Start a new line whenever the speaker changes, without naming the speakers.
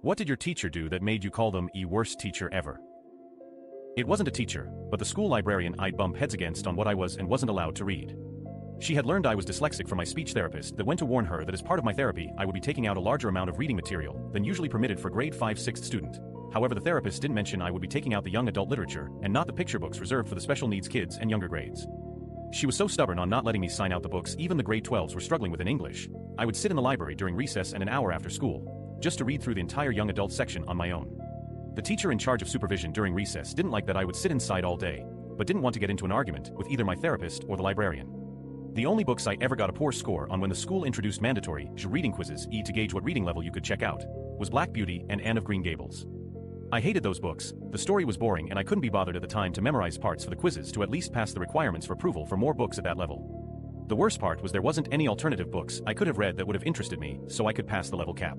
What did your teacher do that made you call them the worst teacher ever? It wasn't a teacher, but the school librarian I'd bump heads against on what I was and wasn't allowed to read. She had learned I was dyslexic from my speech therapist that went to warn her that as part of my therapy I would be taking out a larger amount of reading material than usually permitted for grade 5/6 student. However, the therapist didn't mention I would be taking out the young adult literature and not the picture books reserved for the special needs kids and younger grades. She was so stubborn on not letting me sign out the books even the grade 12s were struggling with in English. I would sit in the library during recess and an hour after school, just to read through the entire young adult section on my own. The teacher in charge of supervision during recess didn't like that I would sit inside all day, but didn't want to get into an argument with either my therapist or the librarian. The only books I ever got a poor score on when the school introduced mandatory reading quizzes to gauge what reading level you could check out was Black Beauty and Anne of Green Gables. I hated those books, the story was boring and I couldn't be bothered at the time to memorize parts for the quizzes to at least pass the requirements for approval for more books at that level. The worst part was there wasn't any alternative books I could have read that would have interested me so I could pass the level cap.